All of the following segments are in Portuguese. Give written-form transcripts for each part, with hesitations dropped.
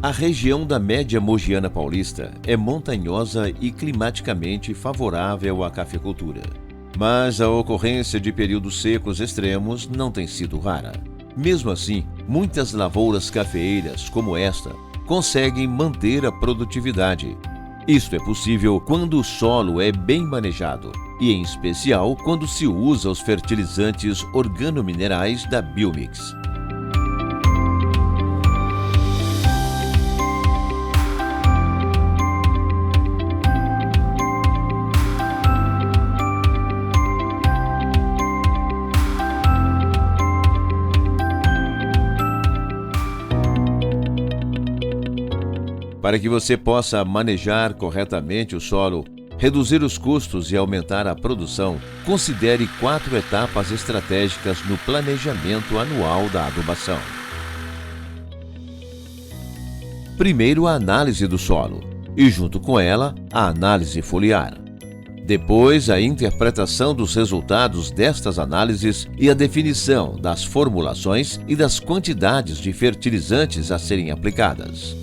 A região da Média Mogiana Paulista é montanhosa e climaticamente favorável à cafeicultura. Mas a ocorrência de períodos secos extremos não tem sido rara. Mesmo assim, muitas lavouras cafeeiras, como esta, conseguem manter a produtividade. Isto é possível quando o solo é bem manejado e, em especial, quando se usa os fertilizantes organominerais da Biomix. Para que você possa manejar corretamente o solo, reduzir os custos e aumentar a produção, considere 4 etapas estratégicas no planejamento anual da adubação. Primeiro, a análise do solo e, junto com ela, a análise foliar. Depois, a interpretação dos resultados destas análises e a definição das formulações e das quantidades de fertilizantes a serem aplicadas.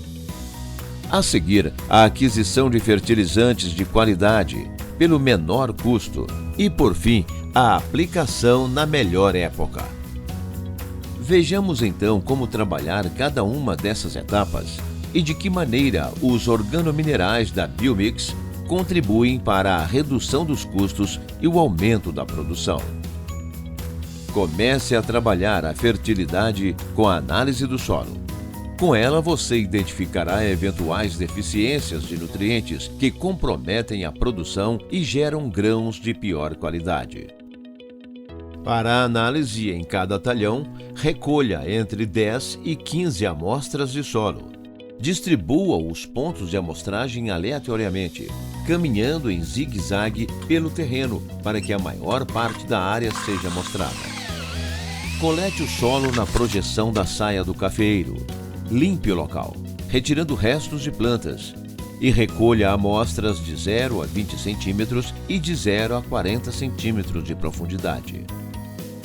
A seguir, a aquisição de fertilizantes de qualidade, pelo menor custo. E, por fim, a aplicação na melhor época. Vejamos então como trabalhar cada uma dessas etapas e de que maneira os organominerais da Biomix contribuem para a redução dos custos e o aumento da produção. Comece a trabalhar a fertilidade com a análise do solo. Com ela, você identificará eventuais deficiências de nutrientes que comprometem a produção e geram grãos de pior qualidade. Para a análise em cada talhão, recolha entre 10 e 15 amostras de solo. Distribua os pontos de amostragem aleatoriamente, caminhando em zigue-zague pelo terreno para que a maior parte da área seja amostrada. Colete o solo na projeção da saia do cafeeiro. Limpe o local, retirando restos de plantas, e recolha amostras de 0 a 20 centímetros e de 0 a 40 centímetros de profundidade.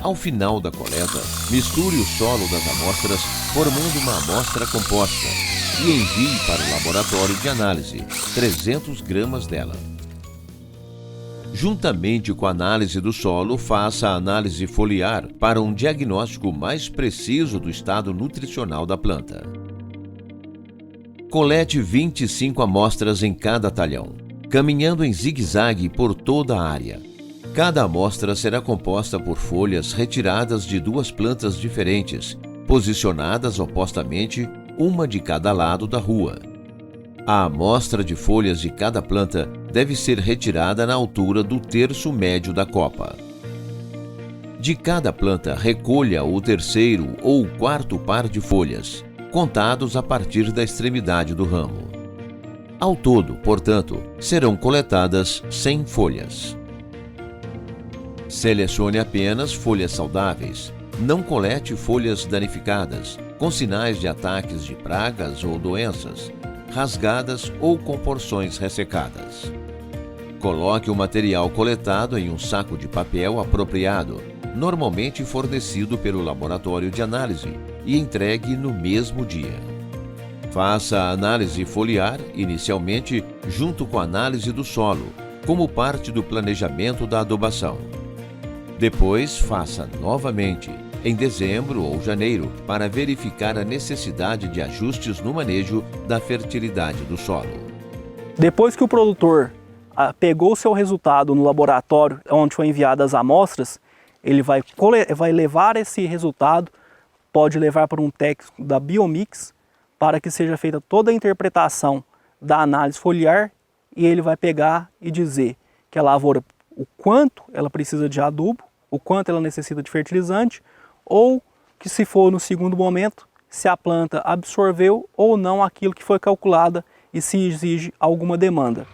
Ao final da coleta, misture o solo das amostras, formando uma amostra composta, e envie para o laboratório de análise 300 gramas dela. Juntamente com a análise do solo, faça a análise foliar para um diagnóstico mais preciso do estado nutricional da planta. Colete 25 amostras em cada talhão, caminhando em zigue-zague por toda a área. Cada amostra será composta por folhas retiradas de 2 plantas diferentes, posicionadas opostamente, uma de cada lado da rua. A amostra de folhas de cada planta deve ser retirada na altura do terço médio da copa. De cada planta, recolha o terceiro ou o quarto par de folhas, contados a partir da extremidade do ramo. Ao todo, portanto, serão coletadas 100 folhas. Selecione apenas folhas saudáveis. Não colete folhas danificadas, com sinais de ataques de pragas ou doenças, rasgadas ou com porções ressecadas. Coloque o material coletado em um saco de papel apropriado, normalmente fornecido pelo laboratório de análise, e entregue no mesmo dia. Faça a análise foliar, inicialmente, junto com a análise do solo, como parte do planejamento da adubação. Depois, faça novamente, em dezembro ou janeiro, para verificar a necessidade de ajustes no manejo da fertilidade do solo. Depois que o produtor pegou o seu resultado no laboratório onde foi enviadas as amostras, ele vai levar esse resultado, pode levar para um técnico da Biomix, para que seja feita toda a interpretação da análise foliar, e ele vai pegar e dizer que a lavoura, o quanto ela precisa de adubo, o quanto ela necessita de fertilizante, ou que, se for no segundo momento, se a planta absorveu ou não aquilo que foi calculada e se exige alguma demanda.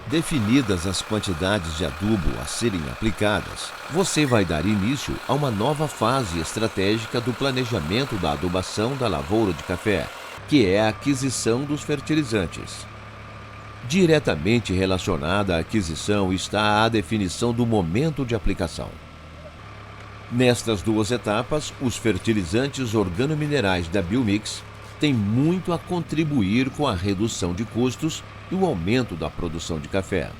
Definidas as quantidades de adubo a serem aplicadas, você vai dar início a uma nova fase estratégica do planejamento da adubação da lavoura de café, que é a aquisição dos fertilizantes. Diretamente relacionada à aquisição está a definição do momento de aplicação. Nestas duas etapas, os fertilizantes organominerais da Biomix têm muito a contribuir com a redução de custos e o aumento da produção de café.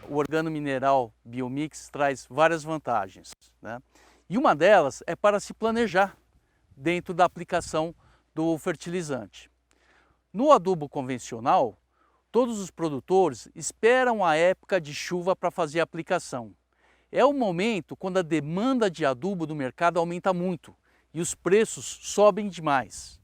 O organomineral Biomix traz várias vantagens, né? E uma delas é para se planejar dentro da aplicação do fertilizante. No adubo convencional, todos os produtores esperam a época de chuva para fazer a aplicação. É o momento quando a demanda de adubo do mercado aumenta muito e os preços sobem demais.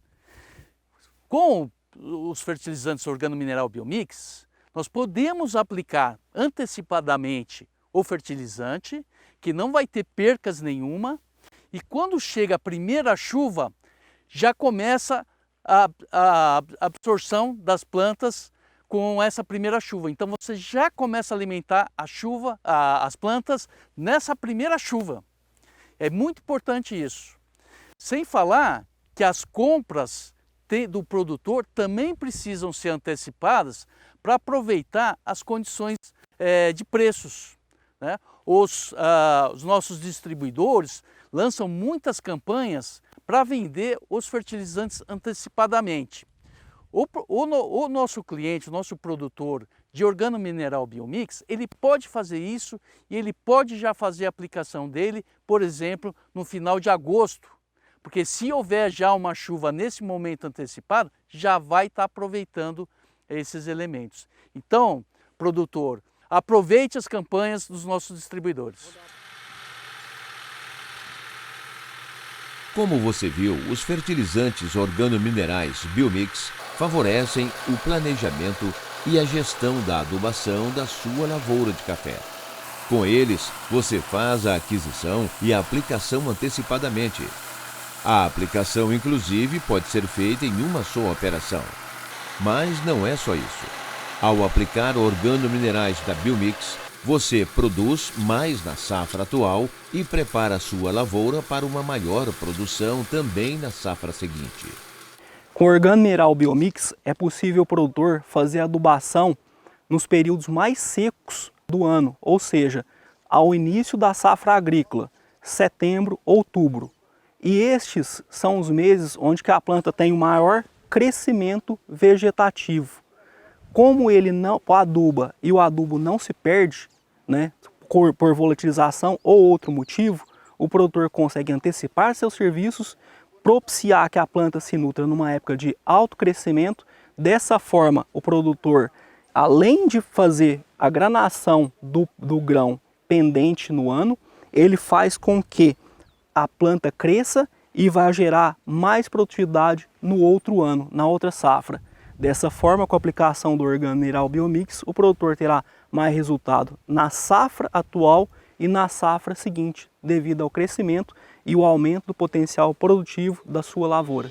Com os fertilizantes organomineral Biomix, nós podemos aplicar antecipadamente o fertilizante, que não vai ter percas nenhuma, e quando chega a primeira chuva, já começa a absorção das plantas com essa primeira chuva. Então você já começa a alimentar as plantas nessa primeira chuva. É muito importante isso. Sem falar que as compras do produtor também precisam ser antecipadas para aproveitar as condições de preços, né? Os nossos distribuidores lançam muitas campanhas para vender os fertilizantes antecipadamente. O nosso cliente, o nosso produtor de organomineral Biomix, ele pode fazer isso e ele pode já fazer a aplicação dele, por exemplo, no final de agosto. Porque se houver já uma chuva nesse momento antecipado, já vai estar aproveitando esses elementos. Então, produtor, aproveite as campanhas dos nossos distribuidores. Como você viu, os fertilizantes organominerais Biomix favorecem o planejamento e a gestão da adubação da sua lavoura de café. Com eles, você faz a aquisição e a aplicação antecipadamente. A aplicação, inclusive, pode ser feita em uma só operação. Mas não é só isso. Ao aplicar organominerais da Biomix, você produz mais na safra atual e prepara a sua lavoura para uma maior produção também na safra seguinte. Com o organomineral Biomix, é possível o produtor fazer adubação nos períodos mais secos do ano, ou seja, ao início da safra agrícola, setembro, outubro. E estes são os meses onde que a planta tem o maior crescimento vegetativo. Como ele não aduba e o adubo não se perde, né, por volatilização ou outro motivo, o produtor consegue antecipar seus serviços, propiciar que a planta se nutra numa época de alto crescimento. Dessa forma, o produtor, além de fazer a granação do grão pendente no ano, ele faz com que a planta cresça e vai gerar mais produtividade no outro ano, na outra safra. Dessa forma, com a aplicação do organomineral Biomix, o produtor terá mais resultado na safra atual e na safra seguinte, devido ao crescimento e o aumento do potencial produtivo da sua lavoura.